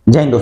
जय हिंद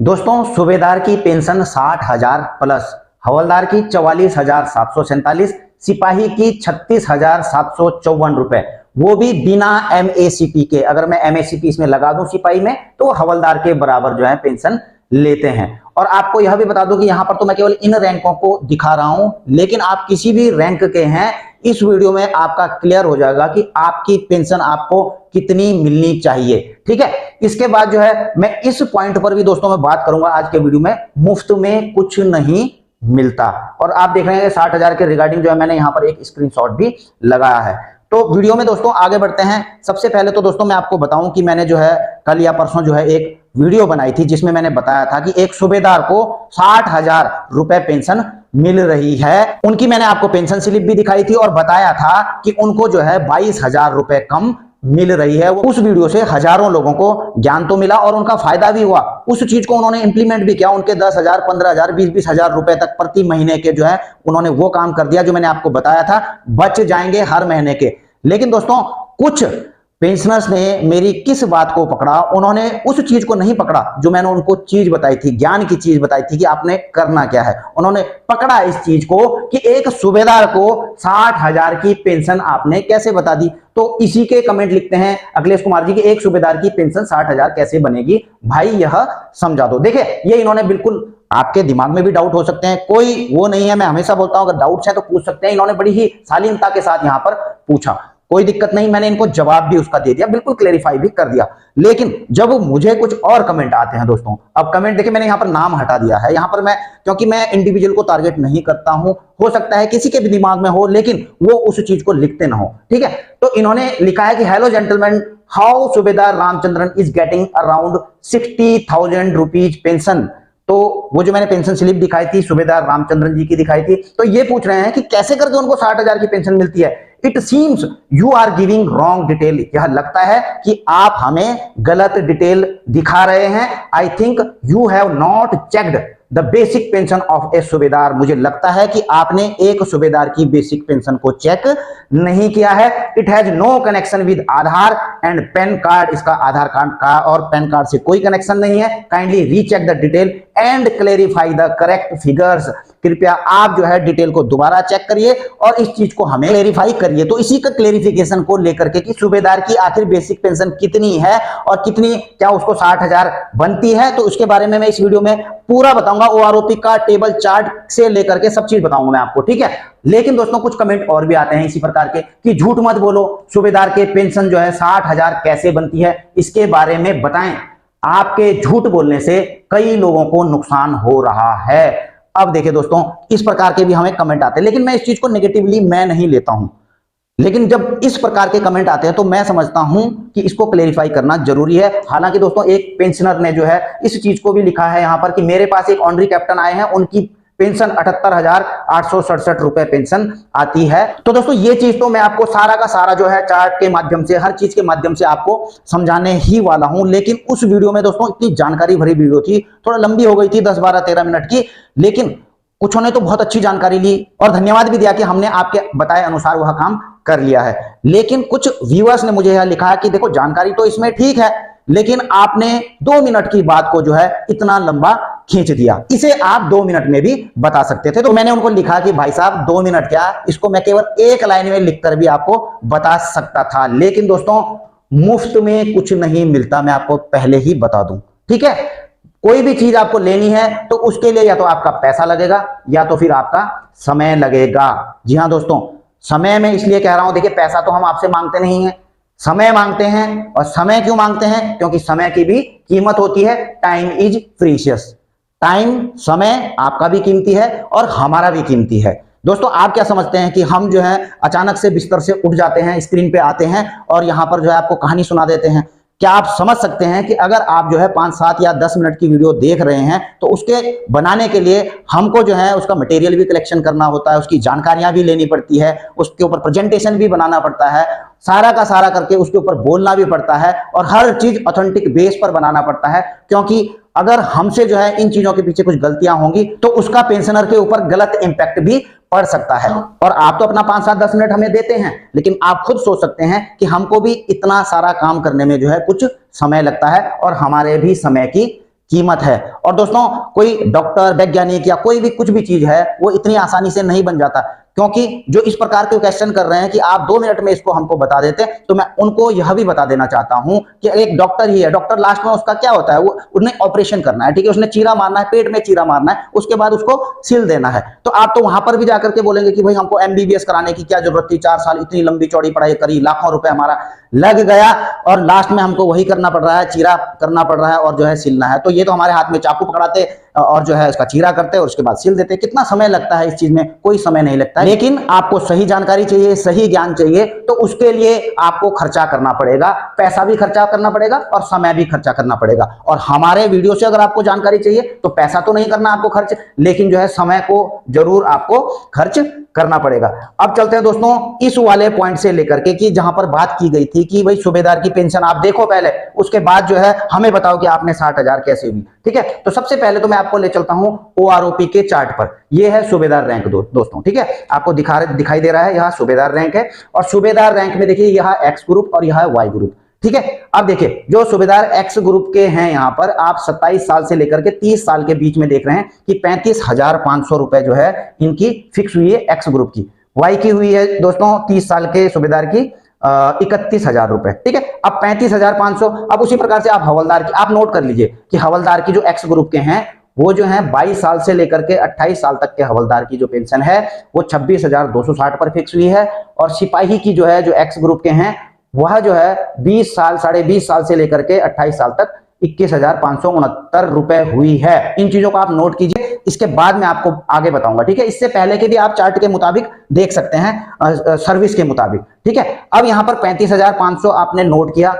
दोस्तों सूबेदार की पेंशन 60,000 प्लस, हवलदार की 44,747, सिपाही की 36,754 रुपए, वो भी बिना एमएसीपी के। अगर मैं एमएसीपी इसमें लगा दूं सिपाही में तो हवलदार के बराबर जो है पेंशन लेते हैं। और आपको यह भी बता दूं कि यहां पर तो मैं केवल इन रैंकों को दिखा रहा हूं, लेकिन आप किसी भी रैंक के हैं, इस वीडियो में आपका क्लियर हो जाएगा कि आपकी पेंशन आपको कितनी मिलनी चाहिए। ठीक है, इसके बाद जो है मैं इस पॉइंट पर भी दोस्तों मैं बात करूंगा आज के वीडियो में। मुफ्त में कुछ नहीं मिलता। और आप देख रहे हैं 60,000 के रिगार्डिंग जो है मैंने यहां पर एक स्क्रीनशॉट भी लगाया है। तो वीडियो में दोस्तों आगे बढ़ते हैं। सबसे पहले तो दोस्तों मैं आपको बताऊं कि मैंने जो है कल या परसों जो है एक वीडियो बनाई थी जिसमें मैंने बताया था कि एक सूबेदार को 60,000 रुपए पेंशन मिल रही है। उनकी मैंने आपको पेंशन स्लिप भी दिखाई थी और बताया था कि उनको जो है 22,000 रुपए कम मिल रही है। उस वीडियो से हजारों लोगों को ज्ञान तो मिला और उनका फायदा भी हुआ। उस चीज को उन्होंने इंप्लीमेंट भी किया। उनके 10,000, 15,000, 20,000 रुपए तक प्रति महीने के जो है उन्होंने वो काम कर दिया जो मैंने आपको बताया था, बच जाएंगे हर महीने के। लेकिन दोस्तों कुछ पेंशनर्स ने मेरी किस बात को पकड़ा, उन्होंने उस चीज को नहीं पकड़ा जो मैंने उनको चीज बताई थी, ज्ञान की चीज बताई थी कि आपने करना क्या है। उन्होंने पकड़ा इस चीज को कि एक सूबेदार को 60,000 की पेंशन आपने कैसे बता दी। तो इसी के कमेंट लिखते हैं अखिलेश कुमार जी कि एक सूबेदार की पेंशन 60,000 कैसे बनेगी, भाई यह समझा दो। देखिए ये इन्होंने बिल्कुल, आपके दिमाग में भी डाउट हो सकते हैं, कोई वो नहीं है, मैं हमेशा बोलता हूं अगर डाउट्स हैं तो पूछ सकते हैं। इन्होंने बड़ी ही शालीनता के साथ यहां पर पूछा, कोई दिक्कत नहीं, मैंने इनको जवाब भी उसका दे दिया, बिल्कुल क्लेरिफाई भी कर दिया। लेकिन जब मुझे कुछ और कमेंट आते हैं दोस्तों, अब कमेंट देखिए मैंने यहां पर नाम हटा दिया है, यहां पर मैं, क्योंकि मैं इंडिविजुअल को टारगेट नहीं करता हूं, हो सकता है किसी के भी दिमाग में हो लेकिन वो उस चीज को लिखते ना हो। ठीक है, तो इन्होंने लिखा है कि हेलो जेंटलमैन, हाउ सूबेदार Ramachandran is getting around 60,000 rupees pension. तो वो जो मैंने पेंशन स्लिप दिखाई थी सूबेदार रामचंद्रन जी की दिखाई थी, तो ये पूछ रहे हैं कि कैसे करके उनको 60,000 की पेंशन मिलती है। It seems you are giving wrong detail, यह लगता है कि आप हमें गलत डिटेल दिखा रहे हैं। I think you have not checked the basic pension of a subedar, मुझे लगता है कि आपने एक सूबेदार की बेसिक पेंशन को चेक नहीं किया है। It has no connection with Aadhaar and PAN card, इसका आधार कार्ड का और पैन कार्ड से कोई कनेक्शन नहीं है। Kindly recheck the detail and clarify the correct figures, कृपया आप जो है डिटेल को दोबारा चेक करिए और इस चीज को हमें क्लेरिफाई करिए। तो इसी का क्लेरिफिकेशन को लेकर के कि सूबेदार की आखिर बेसिक पेंशन कितनी है और कितनी, क्या उसको 60,000 बनती है, तो उसके बारे में मैं इस वीडियो में पूरा बताऊंगा। ओआरओपी का टेबल चार्ट से लेकर के सब चीज बताऊंगा मैं आपको। ठीक है, लेकिन दोस्तों कुछ कमेंट और भी आते हैं इसी प्रकार के कि झूठ मत बोलो, सूबेदार के पेंशन जो है 60,000 कैसे बनती है, इसके बारे में बताएं। आपके झूठ बोलने से कई लोगों को नुकसान हो रहा है। अब देखिए दोस्तों इस प्रकार के भी हमें कमेंट आते हैं, लेकिन मैं इस चीज को नेगेटिवली मैं नहीं लेता हूं। लेकिन जब इस प्रकार के कमेंट आते हैं तो मैं समझता हूं कि इसको क्लेरिफाई करना जरूरी है। हालांकि दोस्तों एक पेंशनर ने जो है इस चीज को भी लिखा है यहां पर कि मेरे पास एक ऑनरी कैप्टन आए हैं, उनकी पेंशन 78,867 रुपए पेंशन आती है। तो दोस्तों ये चीज तो मैं आपको सारा का सारा जो है चार्ट के माध्यम से, हर चीज के माध्यम से आपको समझाने ही वाला हूं। लेकिन उस वीडियो में दोस्तों इतनी जानकारी भरी वीडियो थी, थोड़ा लंबी हो गई थी 10, 12, 13 मिनट की, लेकिन कुछों ने तो बहुत अच्छी जानकारी ली और धन्यवाद भी दिया कि हमने आपके बताए अनुसार वह काम कर लिया है। लेकिन कुछ व्यूअर्स ने मुझे यह लिखा है कि देखो जानकारी तो इसमें ठीक है, लेकिन आपने 2 मिनट की बात को जो है इतना लंबा खींच दिया, इसे आप 2 मिनट में भी बता सकते थे। तो मैंने उनको लिखा कि भाई साहब 2 मिनट क्या, इसको मैं केवल एक लाइन में लिखकर भी आपको बता सकता था। लेकिन दोस्तों मुफ्त में कुछ नहीं मिलता, मैं आपको पहले ही बता दूं। ठीक है, कोई भी चीज आपको लेनी है तो उसके लिए या तो आपका पैसा लगेगा या तो फिर आपका समय लगेगा। जी हाँ दोस्तों, समय में इसलिए कह रहा हूं, देखिए पैसा तो हम आपसे मांगते नहीं है, समय मांगते हैं। और समय क्यों मांगते हैं? क्योंकि समय की भी कीमत होती है। टाइम इज प्रीशियस, टाइम, समय आपका भी कीमती है और हमारा भी कीमती है। दोस्तों आप क्या समझते हैं कि हम जो है अचानक से बिस्तर से उठ जाते हैं, स्क्रीन पे आते हैं और यहां पर जो है आपको कहानी सुना देते हैं? क्या आप समझ सकते हैं कि अगर आप जो है 5, 7 या 10 मिनट की वीडियो देख रहे हैं तो उसके बनाने के लिए हमको जो है उसका मटेरियल भी कलेक्शन करना होता है, उसकी जानकारियां भी लेनी पड़ती है, उसके ऊपर प्रेजेंटेशन भी बनाना पड़ता है, सारा का सारा करके उसके ऊपर बोलना भी पड़ता है और हर चीज ऑथेंटिक बेस पर बनाना पड़ता है। क्योंकि अगर हमसे जो है इन चीजों के पीछे कुछ गलतियां होंगी तो उसका पेंशनर के ऊपर गलत इंपैक्ट भी पड़ सकता है। और आप तो अपना 5, 7, 10 मिनट हमें देते हैं, लेकिन आप खुद सोच सकते हैं कि हमको भी इतना सारा काम करने में जो है कुछ समय लगता है और हमारे भी समय की कीमत है। और दोस्तों कोई डॉक्टर, वैज्ञानिक या कोई भी कुछ भी चीज है वो इतनी आसानी से नहीं बन जाता, क्योंकि जो इस प्रकार के क्वेश्चन कर रहे हैं कि आप 2 मिनट में इसको हमको बता देते, तो मैं उनको यह भी बता देना चाहता हूं कि एक डॉक्टर ही है, डॉक्टर लास्ट में उसका क्या होता है, वो उन्हें ऑपरेशन करना है, ठीक है, उसने चीरा मारना है, पेट में चीरा मारना है, उसके बाद उसको सील देना है। तो आप तो वहां पर भी जाकर के बोलेंगे कि भाई हमको एमबीबीएस कराने की क्या जरूरत थी, 4 साल इतनी लंबी चौड़ी पढ़ाई करी, लाखों रुपए हमारा लग गया और लास्ट में हमको वही करना पड़ रहा है, चीरा करना पड़ रहा है और जो है सिलना है। तो ये तो हमारे हाथ में चाकू पकड़ाते और जो है उसका चीरा करते और उसके बाद सिल देते। कितना समय लगता है इस चीज में, कोई समय नहीं लगता है। लेकिन आपको सही जानकारी चाहिए, सही ज्ञान चाहिए, तो उसके लिए आपको खर्चा करना पड़ेगा, पैसा भी खर्चा करना पड़ेगा और समय भी खर्चा करना पड़ेगा। और हमारे वीडियो से अगर आपको जानकारी चाहिए तो पैसा तो नहीं करना आपको खर्च, लेकिन जो है समय को जरूर आपको खर्च करना पड़ेगा। अब चलते हैं दोस्तों इस वाले पॉइंट से लेकर के कि जहां पर बात की गई थी कि भाई सूबेदार की पेंशन आप देखो पहले, उसके बाद जो है हमें बताओ कि आपने 60,000 कैसे हुई, ठीक है। तो सबसे पहले तो मैं आपको ले चलता हूं ओआरओपी के चार्ट पर। यह है सूबेदार रैंक दोस्तों, ठीक है, आपको दिखाई दे रहा है, यहां सूबेदार रैंक है। और सूबेदार रैंक में देखिए यह एक्स ग्रुप और यह वाई ग्रुप, ठीक है। अब देखिए जो सूबेदार एक्स ग्रुप के हैं, यहां पर आप 27 साल से लेकर के 30 साल के बीच में देख रहे हैं कि 35,500 रुपए जो है इनकी फिक्स हुई है एक्स ग्रुप की। वाई की हुई है दोस्तों 30 साल के सूबेदार की 31,000 रुपए, ठीक है। अब 35,500। अब उसी प्रकार से आप हवलदार की आप नोट कर लीजिए कि हवलदार की जो एक्स ग्रुप के हैं वो जो है 22 साल से लेकर के 28 साल तक के हवलदार की जो पेंशन है वो 26,260 पर फिक्स हुई है। और सिपाही की जो है जो एक्स ग्रुप के हैं वह जो है 20 साल, 20.5 साल से लेकर के 28 साल तक 21,569 रुपए हुई है। इन चीजों को आप नोट कीजिए, इसके बाद मैं आपको आगे बताऊंगा, ठीक है। इससे पहले के भी आप चार्ट के मुताबिक देख सकते हैं, सर्विस के मुताबिक, ठीक है। अब यहां पर 35,500 आपने नोट किया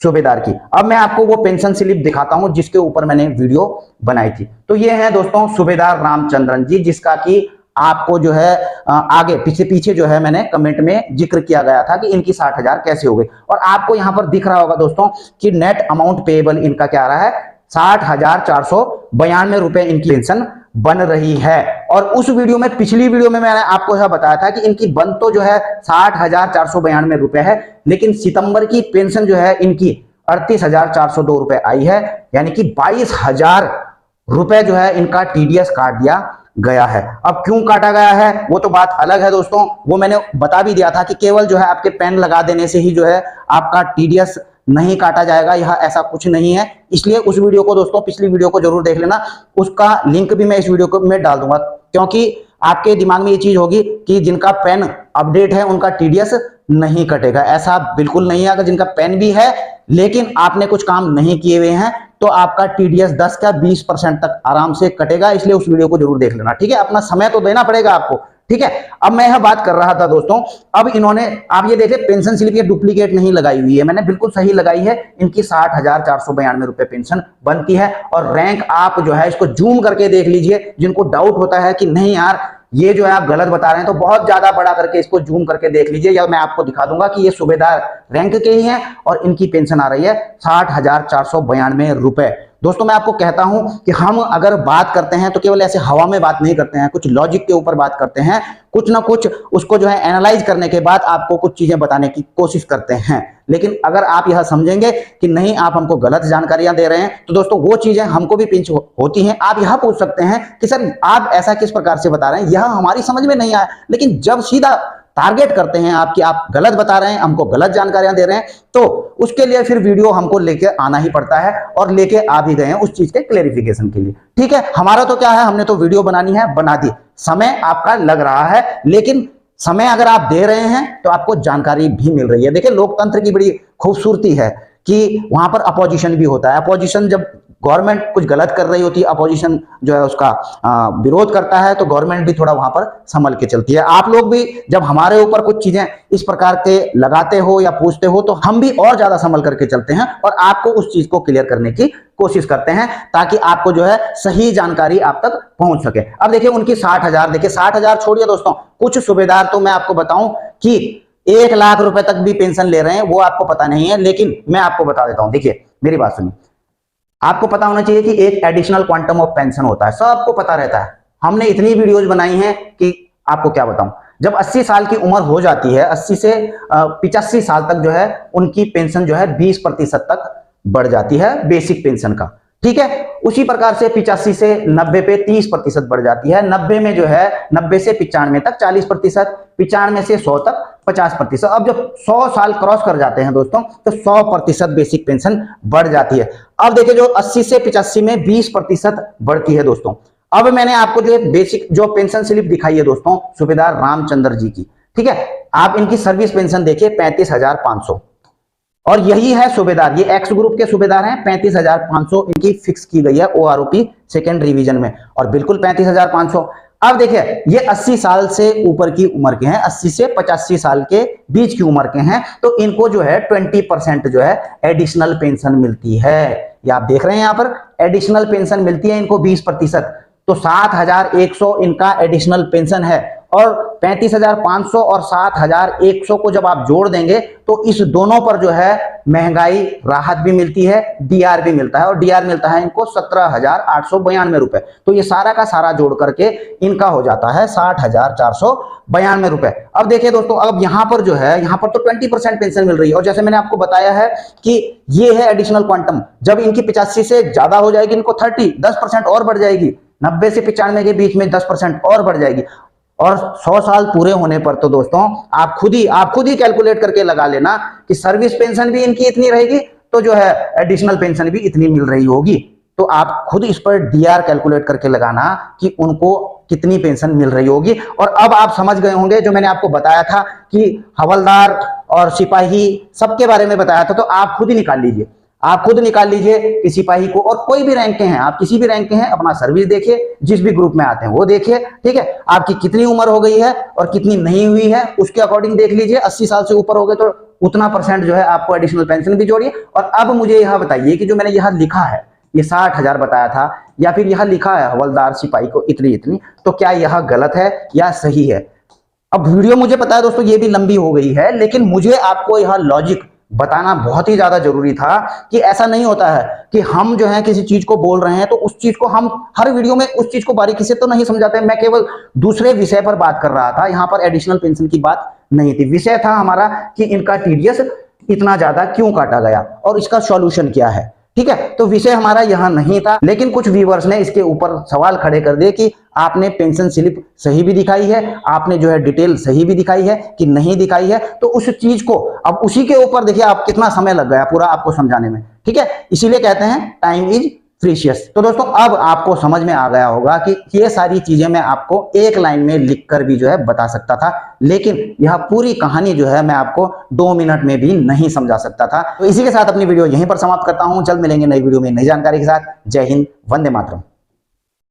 सूबेदार की। अब मैं आपको वो पेंशन स्लिप दिखाता हूं जिसके ऊपर मैंने वीडियो बनाई थी। तो ये है दोस्तों सूबेदार रामचंद्रन जी, जिसका कि आपको जो है आगे पीछे जो है मैंने कमेंट में जिक्र किया गया था कि इनकी 60,000 कैसे हो गई। और आपको यहां पर दिख रहा होगा दोस्तों कि नेट अमाउंट पेएबल इनका क्या आ रहा है, 60,492 रुपए इनकी पेंशन बन रही है। और उस वीडियो में, पिछली वीडियो में मैंने आपको यह बताया था कि इनकी बन तो जो है 60,492 रुपए है, लेकिन सितंबर की पेंशन जो है इनकी 38,402 रुपए आई है, यानी कि 22,000 रुपए जो है इनका टीडीएस काट दिया गया है। अब क्यों काटा गया है वो तो बात अलग है दोस्तों, वो मैंने बता भी दिया था कि केवल जो है आपके पेन लगा देने से ही जो है आपका टीडीएस नहीं काटा जाएगा, यह ऐसा कुछ नहीं है। इसलिए उस वीडियो को दोस्तों, पिछली वीडियो को जरूर देख लेना, उसका लिंक भी मैं इस वीडियो को में डाल दूंगा, क्योंकि आपके दिमाग में ये चीज होगी कि जिनका पेन अपडेट है उनका टीडीएस नहीं कटेगा। ऐसा बिल्कुल नहीं है। अगर जिनका पेन भी है लेकिन आपने कुछ काम नहीं किए हुए हैं तो आपका टीडीएस 10 का 20% तक आराम से कटेगा। इसलिए उस वीडियो को जरूर देख लेना, ठीक है। अपना समय तो देना पड़ेगा आपको, ठीक है। अब मैं यह बात कर रहा था दोस्तों, अब इन्होंने, आप ये देखें पेंशन स्लिप ये डुप्लीकेट नहीं लगाई हुई है, मैंने बिल्कुल सही लगाई है। इनकी 60,492 रुपए पेंशन बनती है। और रैंक आप जो है इसको जूम करके देख लीजिए, जिनको डाउट होता है कि नहीं यार ये जो है आप गलत बता रहे हैं, तो बहुत ज्यादा बड़ा करके इसको जूम करके देख लीजिए, या मैं आपको दिखा दूंगा कि ये सूबेदार रैंक के ही हैं और इनकी पेंशन आ रही है 60,492 रुपए। दोस्तों मैं आपको कहता हूं कि हम अगर बात करते हैं तो केवल ऐसे हवा में बात नहीं करते हैं, कुछ लॉजिक के ऊपर बात करते हैं, कुछ ना कुछ उसको जो है एनालाइज करने के बाद आपको कुछ चीजें बताने की कोशिश करते हैं। लेकिन अगर आप यह समझेंगे कि नहीं आप हमको गलत जानकारियां दे रहे हैं, तो दोस्तों वो चीजें हमको भी पिंच होती हैं। आप यह पूछ सकते हैं कि सर आप ऐसा किस प्रकार से बता रहे हैं, यह हमारी समझ में नहीं आया। लेकिन जब सीधा टारगेट करते हैं आपकी, आप गलत बता रहे हैं, हमको गलत जानकारियां दे रहे हैं, तो उसके लिए फिर वीडियो हमको लेके आना ही पड़ता है, और लेके आ भी गए हैं उस चीज के क्लेरिफिकेशन के लिए, ठीक है। हमारा तो क्या है, हमने तो वीडियो बनानी है, बना दी, समय आपका लग रहा है, लेकिन समय अगर आप दे रहे हैं तो आपको जानकारी भी मिल रही है। देखिए लोकतंत्र की बड़ी खूबसूरती है कि वहां पर अपोजिशन भी होता है। अपोजिशन जब गवर्नमेंट कुछ गलत कर रही होती है, अपोजिशन जो है उसका विरोध करता है, तो गवर्नमेंट भी थोड़ा वहां पर संभल के चलती है। आप लोग भी जब हमारे ऊपर कुछ चीजें इस प्रकार के लगाते हो या पूछते हो तो हम भी और ज्यादा संभल करके चलते हैं और आपको उस चीज को क्लियर करने की कोशिश करते हैं, ताकि आपको जो है सही जानकारी आप तक पहुंच सके। अब देखिए उनकी 60,000, देखिए 60,000 छोड़िए दोस्तों, कुछ सूबेदार तो मैं आपको बताऊं कि 1 लाख रुपए तक भी पेंशन ले रहे हैं, वो आपको पता नहीं है, लेकिन मैं आपको बता देता हूं। देखिए मेरी बात सुनिए, आपको पता होना चाहिए कि एक एडिशनल क्वांटम ऑफ पेंशन होता है, सबको पता रहता है। हमने इतनी वीडियोज बनाई हैं कि आपको क्या बताऊं। जब 80 साल की उम्र हो जाती है, 80 से 85 साल तक जो है उनकी पेंशन जो है 20% तक बढ़ जाती है बेसिक पेंशन का, ठीक है। उसी प्रकार से 85 से 90 पे 30% बढ़ जाती है। 90 में जो है 90 से 95 तक 40%, 95 से 100 तक 50%। अब जब 100 साल क्रॉस कर जाते हैं दोस्तों तो 100% बेसिक पेंशन बढ़ जाती है। अब देखिए जो 80 से 85 में 20% बढ़ती है दोस्तों। अब मैंने आपको जो बेसिक जो पेंशन स्लिप दिखाई है दोस्तों सूबेदार रामचंद्र जी की, ठीक है। आप इनकी सर्विस पेंशन देखिए 35,500 और यही है सूबेदार, ये एक्स ग्रुप के सूबेदार हैं। 35,500 इनकी फिक्स की गई है ओआरओपी सेकेंड रिवीजन में और बिल्कुल 35,500। अब देखिए ये 80 साल से ऊपर की उम्र के हैं, 80 से 85 साल के बीच की उम्र के हैं, तो इनको जो है 20% जो है एडिशनल पेंशन मिलती है। ये आप देख रहे हैं यहाँ पर एडिशनल पेंशन मिलती है इनको 20%, तो 7,100 इनका एडिशनल पेंशन है। और 35,500 और 7,100 को जब आप जोड़ देंगे तो इस दोनों पर जो है महंगाई राहत भी मिलती है, डीआर भी मिलता है, और डीआर मिलता है इनको 17,892 रुपए। तो ये सारा का सारा जोड़ करके इनका हो जाता है 60,492 रुपए। अब देखिए दोस्तों, अब यहां पर जो है यहां पर तो 20% पेंशन मिल रही है, और जैसे मैंने आपको बताया है कि ये है एडिशनल क्वांटम। जब इनकी 85 से ज्यादा हो जाएगी इनको 10% और बढ़ जाएगी, 90 से 95 के बीच में 10% और बढ़ जाएगी, और 100 साल पूरे होने पर तो दोस्तों आप खुद ही कैलकुलेट करके लगा लेना कि सर्विस पेंशन भी इनकी इतनी रहेगी तो जो है एडिशनल पेंशन भी इतनी मिल रही होगी। तो आप खुद इस पर डीआर कैलकुलेट करके लगाना कि उनको कितनी पेंशन मिल रही होगी। और अब आप समझ गए होंगे जो मैंने आपको बताया था कि हवलदार और सिपाही सबके बारे में बताया था, तो आप खुद ही निकाल लीजिए, आप खुद निकाल लीजिए कि सिपाही को, और कोई भी रैंक के हैं, आप किसी भी रैंक के हैं, अपना सर्विस देखिए, जिस भी ग्रुप में आते हैं वो देखिए, ठीक है। आपकी कितनी उम्र हो गई है और कितनी नहीं हुई है उसके अकॉर्डिंग देख लीजिए। 80 साल से ऊपर हो गए तो उतना % जो है आपको एडिशनल पेंशन भी जोड़िए। और अब मुझे यह बताइए कि जो मैंने यहां लिखा है ये 60,000 बताया था, या फिर यह लिखा है हवलदार सिपाही को इतनी इतनी, तो क्या यह गलत है या सही है? अब वीडियो मुझे पता है दोस्तों ये भी लंबी हो गई है, लेकिन मुझे आपको यह लॉजिक बताना बहुत ही ज्यादा जरूरी था कि ऐसा नहीं होता है कि हम जो है किसी चीज को बोल रहे हैं तो उस चीज को हम हर वीडियो में उस चीज को बारीकी से तो नहीं समझाते। मैं केवल दूसरे विषय पर बात कर रहा था, यहाँ पर एडिशनल पेंशन की बात नहीं थी। विषय था हमारा कि इनका टीडीएस इतना ज्यादा क्यों काटा गया और इसका सॉल्यूशन क्या है, ठीक है। तो विषय हमारा यहाँ नहीं था, लेकिन कुछ व्यूअर्स ने इसके ऊपर सवाल खड़े कर दिए कि आपने पेंशन स्लिप सही भी दिखाई है, आपने जो है डिटेल सही भी दिखाई है कि नहीं दिखाई है। तो उस चीज को अब उसी के ऊपर देखिए आप कितना समय लग गया पूरा आपको समझाने में, ठीक है। इसीलिए कहते हैं टाइम इज प्रीशियस। तो दोस्तों अब आपको समझ में आ गया होगा कि ये सारी चीजें मैं आपको एक लाइन में लिखकर भी जो है बता सकता था, लेकिन यह पूरी कहानी जो है मैं आपको 2 मिनट में भी नहीं समझा सकता था। तो इसी के साथ अपनी वीडियो यहीं पर समाप्त करता हूं। जल्द मिलेंगे नई वीडियो में नई जानकारी के साथ। जय हिंद, वंदे मातरम।